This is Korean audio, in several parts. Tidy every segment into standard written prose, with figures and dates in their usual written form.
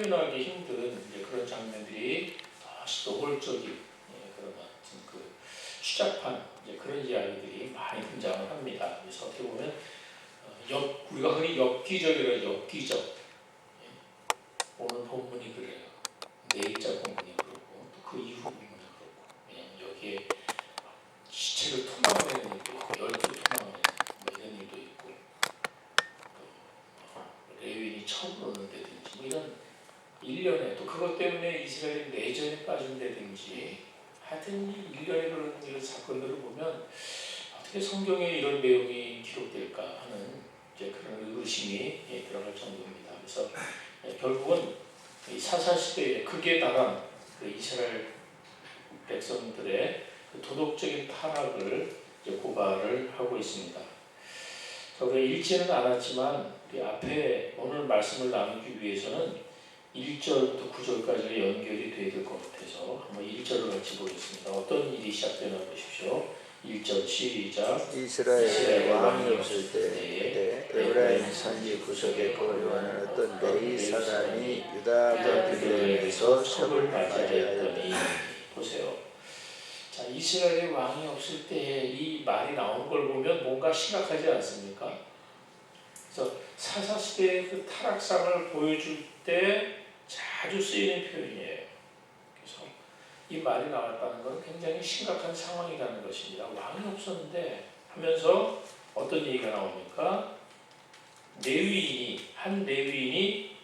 표현하기 힘든 이제 그런 장면들이 다시 노골적인 그런 어떤 그 추잡한 이제 그런 이야기들이 많이 등장을 합니다. 그래서 어떻게 보면 우리가 흔히 엽기적 오늘 본문이 그래요. 내일자 본문이 그렇고 또 그 이후 본문이 그렇고 왜냐하면 여기에 시체를 토막내는 일도 있고 열두 토막내는 뭐 이런 일도 있고 또 레위인이 처음 오는다든지 뭐 이런 일련에 또 그것 때문에 이스라엘이 내전에 빠진다든지 하여튼 이 일련의 그런 사건들을 보면 어떻게 성경에 이런 내용이 기록될까 하는 이제 그런 의심이 들어갈 정도입니다. 그래서 결국은 이 사사시대에 극에 달한 그 이스라엘 백성들의 그 도덕적인 타락을 이제 고발을 하고 있습니다. 저도 읽지는 않았지만 우리 앞에 오늘 말씀을 나누기 위해서는 1절부터 9절까지가 연결이 돼야 될 것 같아서 한번 1절을 같이 보겠습니다. 어떤 일이 시작되나 보십시오. 1절 시작. 이스라엘에 왕이 없을 때 에브라임 산지 구석에 거류하는 어떤 레위 사람이 유다 백성에게서 첩을 맞이하였더니. 보세요. 자, 이스라엘에 왕이 없을 때 이 말이 나온 걸 보면 뭔가 심각하지 않습니까? 그래서 사사시대의 그 타락상을 보여줄 때 자주 쓰이는 표현이에요. 그래서 이 말이 나왔다는 것은 굉장히 심각한 상황이라는 것입니다. 왕이 없었는데 하면서 어떤 얘기가 나옵니까? 한 레위인이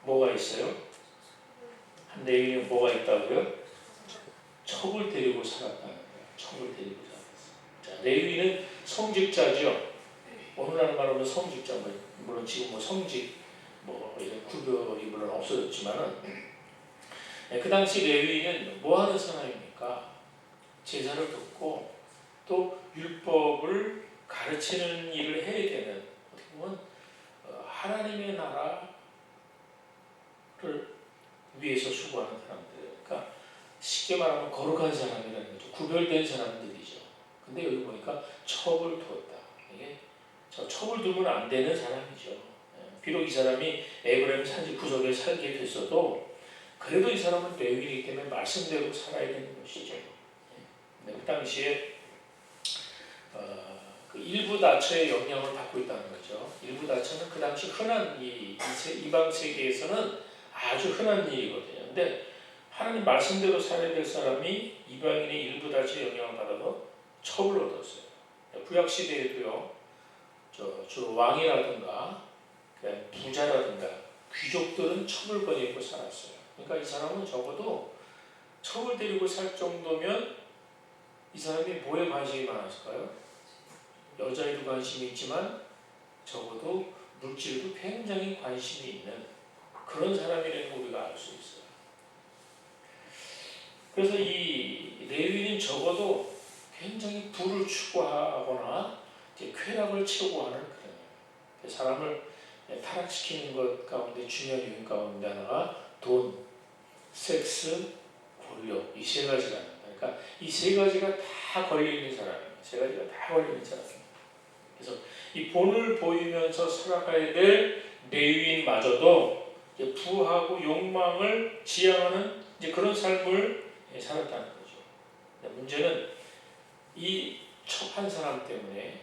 뭐가 있어요? 한 레위인이 뭐가 있다고요? 첩을 데리고 살았다는 거예요. 첩을 데리고 살았어요. 자, 레위인은 성직자죠. 오늘날 말하면 성직자, 물론 지금 뭐 성직 이런 구별이 물론 없어졌지만은 그 당시 레위인은 뭐 하는 사람입니까? 제사를 듣고 또 율법을 가르치는 일을 해야 되는 어떻게 보면 하나님의 나라를 위해서 수고하는 사람들. 그러니까 쉽게 말하면 거룩한 사람이라는 거죠. 구별된 사람들이죠. 근데 여기 보니까 첩을 두었다. 이게 첩을 두면 안 되는 사람이죠. 비록 이 사람이 에브라임 산지 구석에 살게 됐어도 그래도 이 사람은 레위인이기 때문에 말씀대로 살아야 되는 것이죠. 그 당시에 그 일부 다처의 영향을 받고 있다는 거죠. 일부 다처는 그 당시 흔한 이방 세계에서는 아주 흔한 일이거든요. 근데 하나님 말씀대로 살아야 될 사람이 이방인의 일부 다처의 영향을 받아서 첩을 얻었어요. 구약 시대에도요. 저 왕이라든가 부자라든가 귀족들은 첩을 거느리고 살았어요. 그러니까 이 사람은 적어도 첩을 데리고 살 정도면 이 사람이 뭐에 관심이 많았을까요? 여자에도 관심이 있지만 적어도 물질에도 굉장히 관심이 있는 그런 사람이라는 걸 우리가 알 수 있어요. 그래서 이 레위인은 적어도 굉장히 부를 추구하거나 쾌락을 추구하는 그런 사람을 타락시키는 것 가운데 중요한 요인 가운데 하나가 돈, 섹스, 권력 이 세 가지가 그러니까 이 세 가지가 다 걸려 있는 사람이에요. 세 가지가 다 걸려 있는 사람이에요. 그래서 이 본을 보이면서 살아가야 될 레위인마저도 부하고 욕망을 지향하는 이제 그런 삶을 살았다는 거죠. 문제는 이 첩한 사람 때문에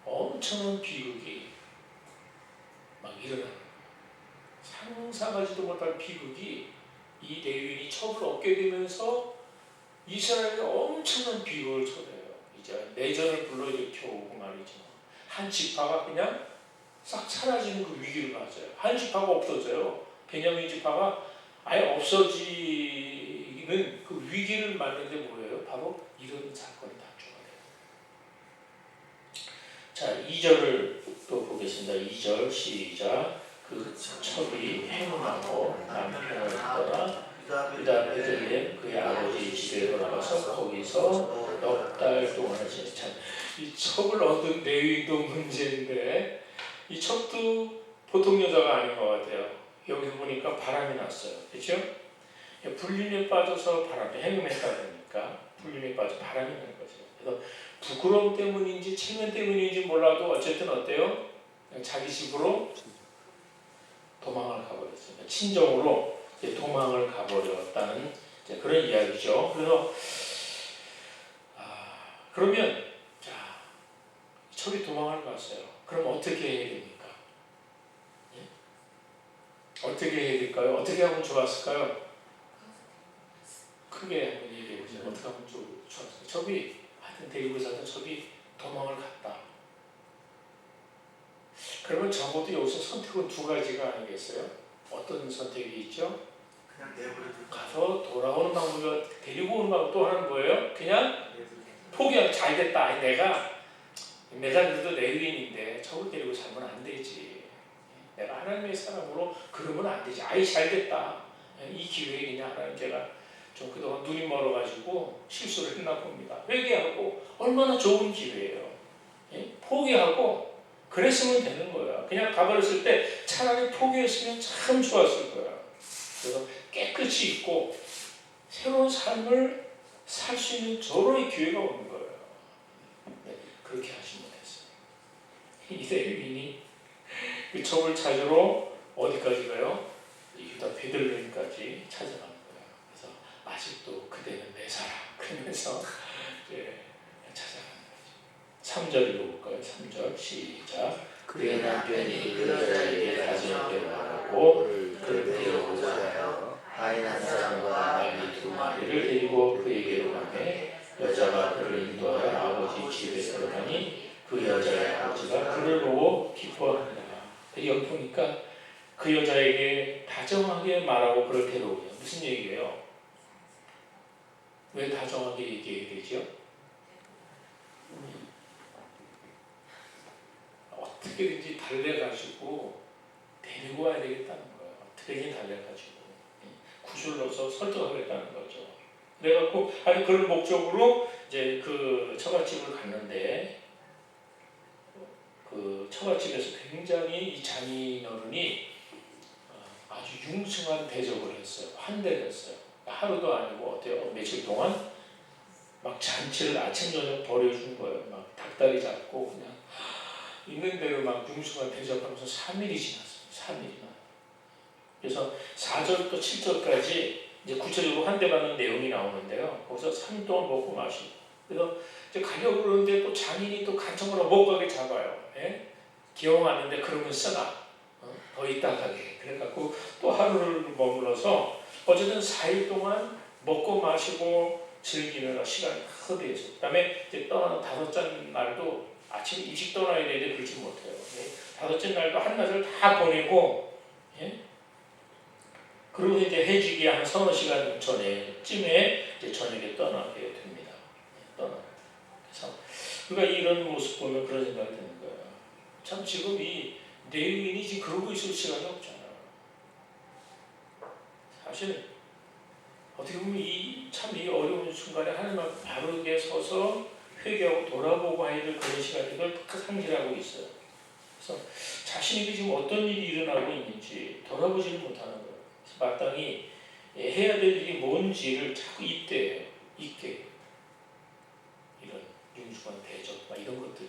엄청난 비극이 막 일어나는 거예요. 상상하지도 못할 비극이 이 레위인이 첩을 얻게 되면서 이스라엘에 엄청난 비극을 초래해요. 이제 내전을 불러일으켜 오고 말이죠. 한 지파가 그냥 싹 사라지는 그 위기를 맞아요. 한 지파가 없어져요. 베냐민 지파가 아예 없어지는 그 위기를 맞는데 뭐예요? 바로 이런 사건이 단초가 돼요. 자, 2절을 또 보겠습니다. 2절 시작. 그 첩이 행운하고 남편을 떠나 유다 베들레헴 그의 아버지 집에 돌아가서 거기서 넉 달 동안 지냈죠. 이 첩을 얻은 레위도 문제인데 이 첩도 보통 여자가 아닌 것 같아요. 여기 보니까 바람이 났어요. 그렇죠? 불륜에 빠져서 행음했다 보니까 불륜에 빠져 바람이 나는 거죠. 그래서 부끄러움 때문인지 체면 때문인지 몰라도 어쨌든 어때요? 자기 집으로 도망을 가버렸습니다. 친정으로 이제 도망을 가버렸다는 이제 그런 이야기죠. 그래서 그러면 자, 첩이 도망을 갔어요. 그럼 어떻게 해야 됩니까? 예? 어떻게 해야 될까요? 어떻게 하면 좋았을까요? 크게 한번 얘기해 보세요. 어떻게 하면 좋았을까요? 첩이 하여튼 데리고 사서 첩이 도망을 갔다. 그러면 적어도 여기서 선택은 두 가지가 아니겠어요? 어떤 선택이 있죠? 그냥 내버려 둘 가서 돌아오는 방법이 데리고 오는 방법 또 하나는 뭐예요? 그냥 포기하고 잘 됐다. 아니, 내가 그래도 레위인인데 저걸 데리고 살면 안 되지. 내가 하나님의 사람으로 그러면 안 되지. 아이 잘 됐다. 이 기회에 그냥 하나님께가 좀 그동안 눈이 멀어가지고 실수를 했나 봅니다. 회개하고 얼마나 좋은 기회예요. 포기하고 그랬으면 되는 거야. 그냥 가버렸을 때 차라리 포기했으면 참 좋았을 거야. 그래서 깨끗이 있고 새로운 삶을 살 수 있는 저로의 기회가 오는 거예요. 그렇게 하시면 됐어요. 이 레위인이 그 첩을 찾으러 어디까지 가요? 유다 베들레헴까지 찾아가는 거예요. 그래서 아직도 그대는 내 사람 그러면서 이제 찾아가는 거죠. 3절 읽어볼까요? 3절 시작. 그의 남편이 그 여자에게 가정에 말하고 그를 데려오자 하여 아인 한 사람과 나귀 2마리를 데리고 그에게로 가매 여자가 그를 인도하여 아버지 집에 들어가니 그 여자의 아버지가 그를 보고 기뻐하니라. 여기 보니까 그 여자에게 다정하게 말하고 그를 데려오냐. 무슨 얘기예요? 왜 다정하게 얘기해야 되죠? 어떻게든지 달래가지고 데리고 와야 되겠다는 거예요. 어떻게든 달래가지고 구슬러서 설득하겠다는 거죠. 그래갖고 그런 목적으로 이제 그 처갓집을 갔는데 그 처갓집에서 굉장히 이 장인어른이 아주 융숭한 대접을 했어요. 환대를 했어요. 하루도 아니고 어때요? 며칠 동안 막 잔치를 아침 저녁 벌여준 거예요. 막 닭다리 잡고 그냥 있는 대로 막 융숭한 대접하면서 3일이 지났어요. 3일이나. 그래서 4절부터 7절까지 이제 구체적으로 환대받는 내용이 나오는데요. 거기서 3일 동안 먹고 마시고. 그래서 이제 가려고 그러는데 또 장인이 또 간청을 하고 못 가게 잡아요. 예? 기왕 왔는데 그러면 쓰나. 더 있다 가게. 그래갖고 또 하루를 머물러서 어쨌든 4일 동안 먹고 마시고 즐기는 시간이 허비해서. 그 다음에 이제 떠나는 5째 날도 아침 일찍 떠나야 되는데 그러지 못해요. 예? 5째 날도 한낮을 다 보내고, 예? 그리고 이제 해지기 한 서너 시간 전에쯤에 이제 저녁에 떠나게 됩니다. 떠나. 그래서 그러니까 이런 모습 보면 그런 생각이 드는 거예요. 참 지금 이 레위인이 지금 그러고 있을 시간이 없잖아요. 사실 어떻게 보면 참 이 어려운 순간에 하나님 앞에 바르게 서서 회개하고 돌아보고 해야 될 그런 시간을 다 상실하고 있어요. 그래서 자신에게 지금 어떤 일이 일어나고 있는지 돌아보지를 못하는 거예요. 그래서 마땅히 해야 될 일이 뭔지를 자꾸 잊게 이런 융숭한 대접 이런 것들이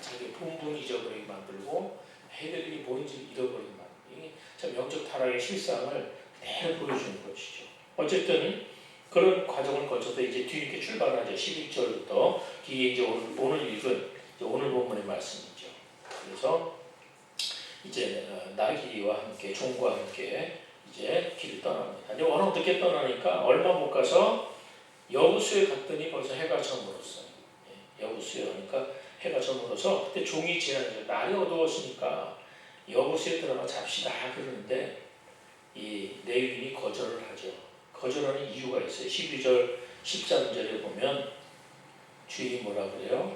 자기 본분 잊어버리게 만들고 해야 될 일이 뭔지 잃어버리게 만들고 참 영적 타락의 실상을 그대로 보여주는 것이죠. 어쨌든 그런 과정을 거쳐서 이제 뒤늦게 출발하죠. 11절부터 뒤에 이제 오늘 읽은 오늘 본문의 말씀이죠. 그래서 이제 나귀와 함께 종과 함께 이제 길을 떠납니다. 이제 워낙 늦게 떠나니까 얼마 못 가서 여호수에 갔더니 벌써 해가 저물었어요. 여호수에 가니까 해가 저물어서 그때 종이 제안해요. 날이 어두웠으니까 여호수에 들어가 잡시다 그러는데 이 레위인이 거절을 하죠. 거절하는 이유가 있어요. 12절 13절에 보면 주인이 뭐라 그래요?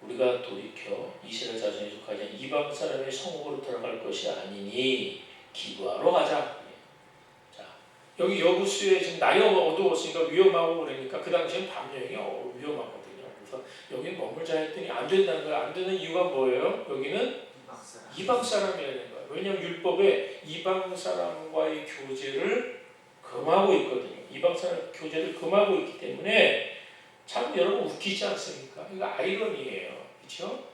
우리가 돌이켜 이스라엘 자손에 속하지 않은 이방 사람의 성읍으로 들어갈 것이 아니니 기브아로 가자. 자, 여기 여호수에 지금 날이 어두웠으니까 위험하고 그러니까 그 당시엔 밤 여행이 위험하거든요. 그래서 여기 머물자 했더니 안 된다는 거예요. 안 되는 이유가 뭐예요? 여기는 이방 사람이어야 되는 거예요. 왜냐하면 율법에 이방 사람과의 교제를 금하고 있거든요. 이방 사람 교제를 금하고 있기 때문에 참 여러분 웃기지 않습니까? 이거 아이러니예요. 그렇죠?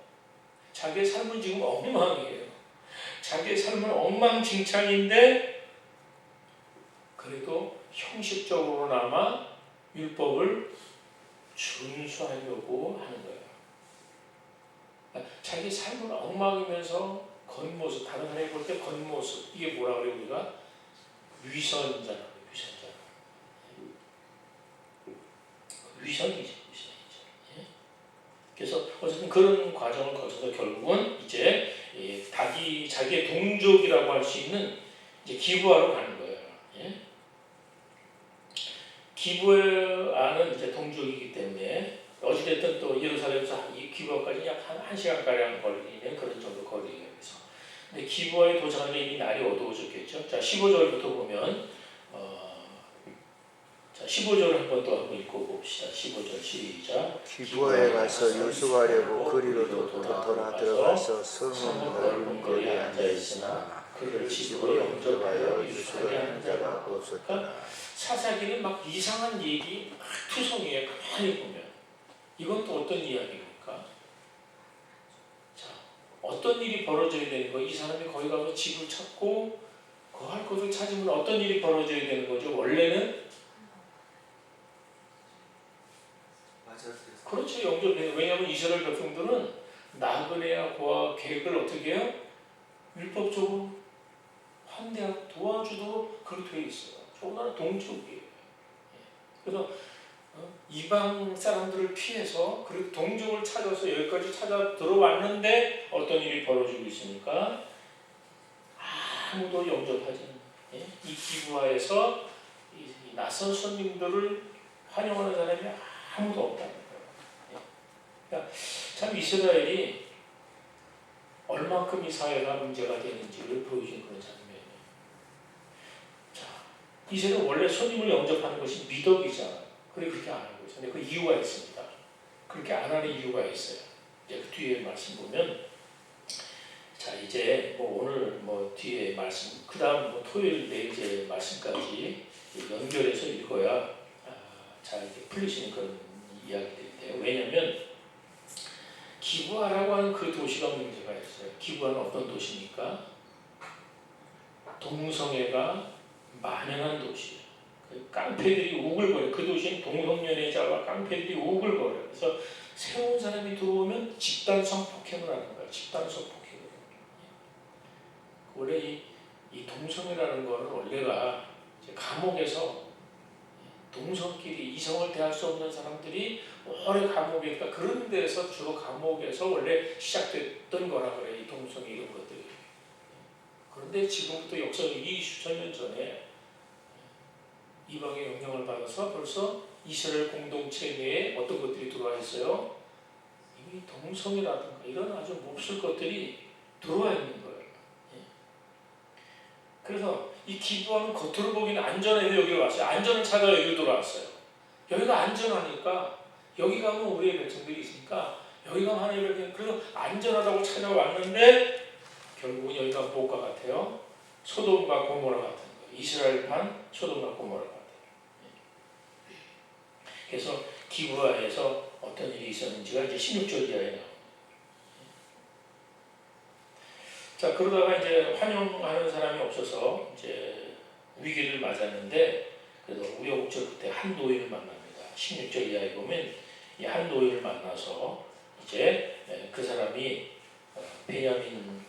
자기의 삶은 지금 엉망이에요. 자기의 삶은 엉망진창인데 그래도 형식적으로나마 율법을 준수하려고 하는 거예요. 자기 삶은 엉망이면서 겉모습, 다른 사람이 볼 때 겉모습, 이게 뭐라 그래요? 우리가 위선자라고, 위선이죠. 예? 그래서 어쨌든 그런 과정을 거쳐서 결국은 이제 자기의 동족이라고 할 수 있는 이제 기브아로 가는 거예요. 예? 기브아는 이제 동족이기 때문에 어찌됐든 또 예루살렘에서 이 기브아까지 약 한 1시간가량 걸리는 그런 정도 거리예요. 그래서 근데 기브아에 도착하는 이미 날이 어두워졌겠죠. 자, 15절부터 보면 자, 15절을 한번 읽고 봅시다. 15절 시작. 기브아에 가서 유숙하려고 그리로도 돌아 들어가서 성은 넓은 거리에 앉아있으나 그를 집으로 영접하여 유숙을 하는 자가 없었더라. 사사기는 막 이상한 얘기 막 투성이에요. 가만히 보면 이건 또 어떤 이야기입니까? 자, 어떤 일이 벌어져야 되는 거예요? 이 사람이 거기 가서 집을 찾고 거할 곳을 찾으면 어떤 일이 벌어져야 되는 거죠? 원래는 그렇죠. 영접해요. 왜냐하면 이스라엘 백성들은 나그네야 고아 계획을 어떻게 해요? 율법적으로 환대하고 도와주도록 그렇게 되어 있어요. 저거는 동족이에요. 그래서 이방 사람들을 피해서 그리고 동족을 찾아서 여기까지 찾아 들어왔는데 어떤 일이 벌어지고 있습니까? 아무도 영접하지 않는 이 기브아에서 이 낯선 손님들을 환영하는 사람이 아무도 없다는 거예요. 그러니까 참 이스라엘이 얼만큼 이 사회가 문제가 되는지를 보여준 그런 장면이에요. 자, 이스라엘은 원래 손님을 영접하는 것이 미덕이잖아요. 그래 그렇게 안 하고 있어요. 근데 그 이유가 있습니다. 그렇게 안 하는 이유가 있어요. 이제 그 뒤에 말씀 보면, 자 이제 뭐 오늘 뭐 뒤에 말씀, 그 다음 뭐 토요일 내일 말씀까지 연결해서 읽어야 잘 이렇게 풀리시는 그런 이야기들인데요. 왜냐하면 기브아라고 하는 그 도시가 문제가 있어요. 기브아는 어떤 도시입니까? 동성애가 만연한 도시예요. 깡패들이 우글거려요. 그 도시는 동성연애자와 깡패들이 우글거려요. 그래서 새로운 사람이 들어오면 집단 성폭행을 하는 거예요. 집단 성폭행을. 원래 이 동성애라는 거는 원래가 이제 감옥에서 동성끼리 이성을 대할 수 없는 사람들이 오래 감옥에 있다. 그런 데서 주로 감옥에서 원래 시작됐던 거라 그래요. 이 동성애 이런 것들이. 그런데 지금부터 역사적이 수천 년 전에 이방의 영향을 받아서 벌써 이스라엘 공동체 내에 어떤 것들이 들어와 있어요? 이미 동성애라든가 이런 아주 몹쓸 것들이 들어와 있는 거예요. 그래서 이 기브아는 겉으로 보기는 안전해서 여기로 왔어요. 안전을 찾아 여기로 들어왔어요. 여기가 안전하니까 여기 가면 우리의 백성들이 있으니까 여기 가면 하나님의 백성, 그래서 안전하다고 찾아왔는데 결국은 여기가 뭐가 같아요? 소돔과 고모라 같은 거예요. 이스라엘판 소돔과 고모라 같아요. 그래서 기브아에서 어떤 일이 있었는지가 이제 16절 이하에 나옵니다. 자, 그러다가 이제 환영하는 사람이 없어서 이제 위기를 맞았는데, 그래도 우여곡절 끝에 한 노인을 만납니다. 16절 이하에 보면 이 한 노인을 만나서 이제 그 사람이 베냐민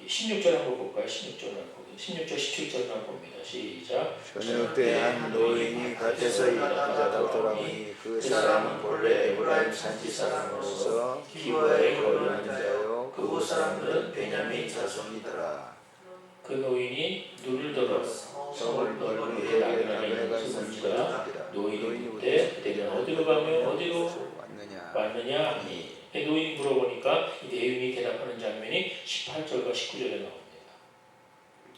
16절 한번 볼까요? 16절 한번 볼까요? 16절 17절 한번 봅니다. 시작. 저녁 때 한 노인이 밭에서 일하다가 돌아오니 그 사람은 본래 에브라임 산지 사람으로서 기브아에 거주하는 자요 그곳 사람들은 베냐민 자손이더라. 그 노인이 눈을 들어 성을 넓은 데 나그네가 있는 것을 본지라. 노인이 묻되 그대는 어디로 가며 어디로 왔느냐 하니, 노인이 물어보니까 이 내용이 대답하는 장면이 18절과 19절에 나옵니다.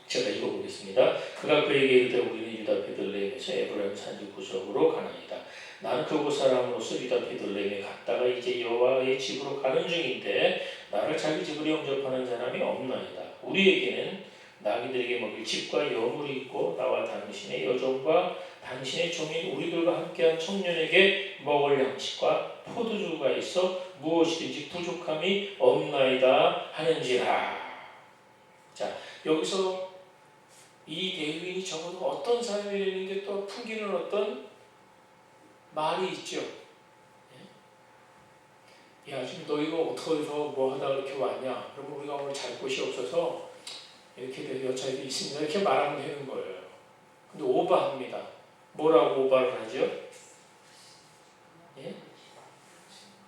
제가 읽어보겠습니다. 그가 그에게 이르되 우리는 유다 베들레헴에서 에브라임 산지 구석으로 가나이다. 나는 그곳 사람으로서 유다 베들레헴에 갔다가 이제 여호와의 집으로 가는 중인데 나를 자기 집으로 영접하는 사람이 없나이다. 우리에게는 나귀들에게 먹일 집과 여물이 있고 나와 당신의 여종과 당신의 종인 우리들과 함께한 청년에게 먹을 양식과 포도주가 있어 무엇이든지 부족함이 없나이다 하는지라. 자, 여기서 이 레위인이 적어도 어떤 사람이라는 게 또 풍기는 어떤 말이 있죠. 야, 지금 너희가 어디서 뭐 하다가 이렇게 왔냐? 그러면 우리가 오늘 잘 곳이 없어서 이렇게 된 여차에도 있습니다. 이렇게 말하면 되는 거예요. 근데 오버합니다. 뭐라고 오버를 하죠? 예?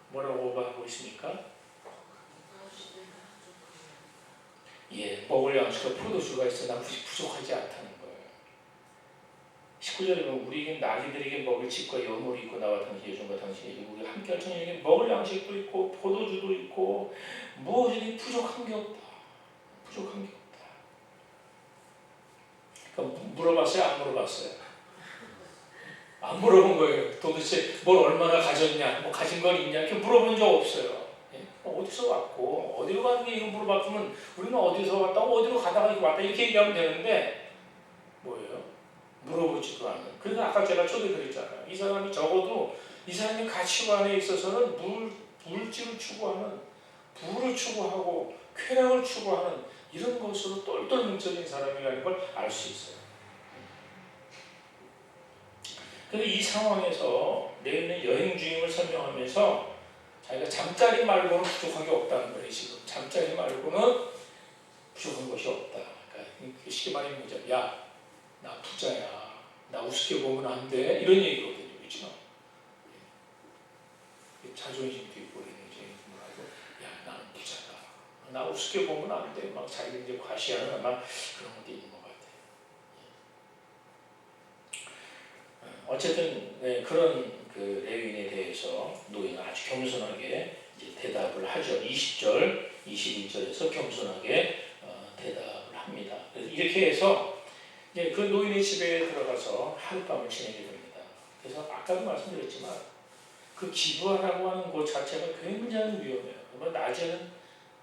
뭐라고 오버하고 있습니까? 예, 먹을 양식과 포도주가 있어 난 부족하지 않다는 거예요. 19절에 보면 우리에게 나귀들에게 먹을 집과 여물이 있고 나와 당신의 종과 당신의 우리 함께할 청년에게 먹을 양식도 있고 포도주도 있고 무엇이든 부족한 게 없다. 부족한 게 없다. 그러니까 물어봤어요? 안 물어봤어요? 안 물어본 거예요. 도대체 뭘 얼마나 가졌냐, 뭐 가진 건 있냐 이렇게 물어본 적 없어요. 예? 어디서 왔고 어디로 가는 게 이거 물어봤으면 우리는 어디서 왔다고 어디로 가다가 이렇게 왔다 이렇게 얘기하면 되는데 뭐예요? 물어보지도 않는. 그래서 아까 제가 초대 그랬잖아요. 이 사람이 적어도 이 사람의 가치관에 있어서는 물질을 추구하는, 부를 추구하고 쾌락을 추구하는 이런 것으로 똘똘 뭉쳐진 사람이라는 걸 알 수 있어요. 근데 이 상황에서 내일은 여행 중임을 설명하면서 자기가 잠자리 말고는 부족한 게 없다는 거예요. 지금 잠자리 말고는 부족한 것이 없다. 그러니까 쉽게 말하면 뭐죠? 야, 나 부자야. 나 우습게 보면 안 돼. 이런 얘기거든요. 그렇죠? 자존심도 있고 뭐라고? 야, 나는 부자다. 나 우습게 보면 안 돼. 막 자기가 이제 과시하는 아마 그런 것도 있는 것 같아요. 어쨌든 네, 그런 그 레위인에 대해서 노예는 아주 겸손하게 이제 대답을 하죠. 20절, 21절에서 겸손하게 대답을 합니다. 그래서 이렇게 해서 이제 그 노인의 집에 들어가서 하룻밤을 지내게 됩니다. 그래서 아까도 말씀드렸지만 그 기부하라고 하는 곳 자체가 굉장히 위험해요. 그러면 낮에는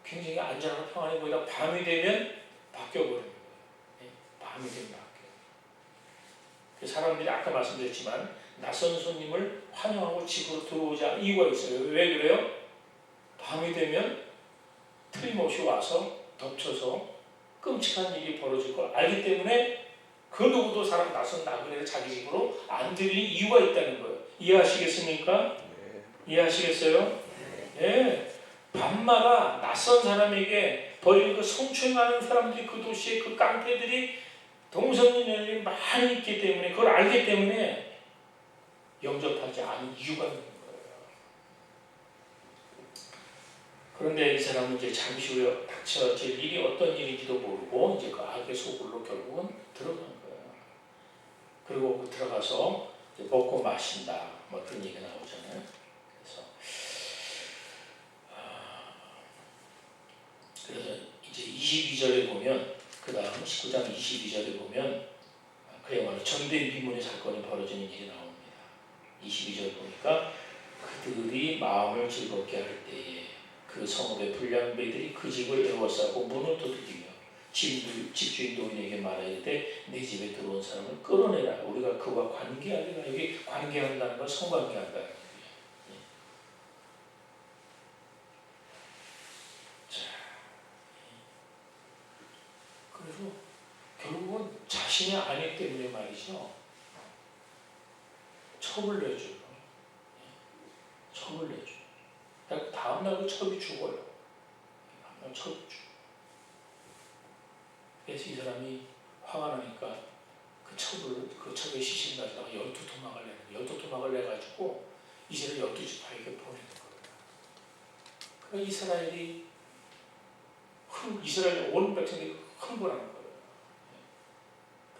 굉장히 안전하고 평안해 보이다 밤이 되면 바뀌어버리는 거예요. 밤이 되면 바뀌어요. 그 사람들이 아까 말씀드렸지만 낯선 손님을 환영하고 집으로 들어오지 않은 이유가 있어요. 왜 그래요? 밤이 되면 틀림없이 와서 덮쳐서 끔찍한 일이 벌어질 걸 알기 때문에 그 누구도 사람 낯선 나그네를 자기 집으로 안 들이는 이유가 있다는 거예요. 이해하시겠습니까? 이해하시겠어요? 예. 밤마다 낯선 사람에게 버리는 그 성추행하는 사람들이 그 도시에 그 깡패들이 동성애자들이 많이 있기 때문에 그걸 알기 때문에 영접하지 않은 이유가 있는 거예요. 그런데 이 사람은 이제 잠시 후에 닥쳐질 일이 어떤 일인지도 모르고 이제 그 악의 소굴로 결국은 들어간 거예요. 그리고 들어가서 이제 먹고 마신다 뭐 그런 얘기가 나오잖아요. 그래서 이제 22절에 보면 그 다음 19장 22절에 보면 그야말로 전대미문의 사건이 벌어지는 일이 나옵니다. 22절 보니까 그들이 마음을 즐겁게 할 때에 그 성읍의 불량배들이 그 집을 에워싸고 문을 두드리며 집주인 노인에게 말하되 내 집에 들어온 사람을 끌어내라. 우리가 그와 관계하리라. 여기 관계한다는 건 성관계한다는 거예요. 그래서 결국은 자신의 아내 때문에 말이죠. 첩을 내줘요. 첩을 내줘요. 그러니까 다음날도 첩이 죽어요. 다음날 첩이 죽어요. 그래서 이 사람이 화가 나니까 그 첩의 시신을 가져다가 12토막을 내는 거예요. 12토막을 내가지고 이제는 12지파에게 보내는 거예요. 그러니까 이스라엘 온 백성들이 흥분하는 거예요.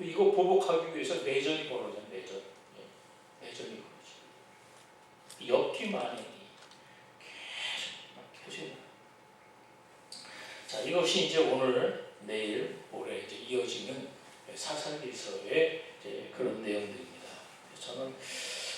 이거 보복하기 위해서 내전이 벌어져요. 내전이 벌어져요. 엽기만이 계속. 자, 이것이 이제 오늘, 내일, 모레 이제 이어지는 사사기서의 이제 그런 내용들입니다. 저는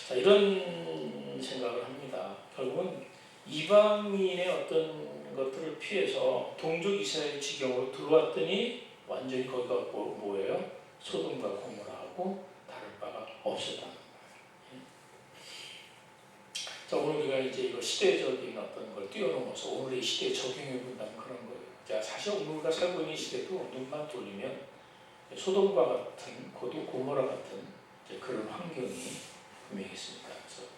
자, 이런 생각을 합니다. 결국은 이방인의 어떤 것들을 피해서 동족 이스라엘 지경으로 들어왔더니 완전히 거기가 뭐예요? 소돔과 고모라하고 다를 바가 없었다는 거예요. 자, 오늘 우리가 이제 이거 시대적인 어떤 걸 뛰어넘어서 오늘의 시대에 적용해 본다는 그런 거예요. 자, 사실 오늘 우리가 살고 있는 시대도 눈만 돌리면 소돔과 같은 고모라 같은 이제 그런 환경이 분명히 있습니다. 그래서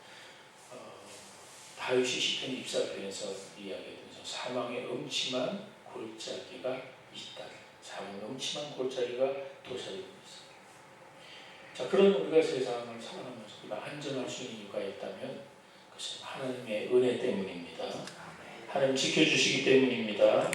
다윗이 시편 24편에서 이야기하면서 사망의 음침한 골짜기가 있다. 사망의 음침한 골짜기가 도사리고 있습니다. 자, 그런 우리가 세상을 살아가면서 우리가 안전할 수 있는 이유가 있다면 그것은 하나님의 은혜 때문입니다. 하나님 지켜주시기 때문입니다.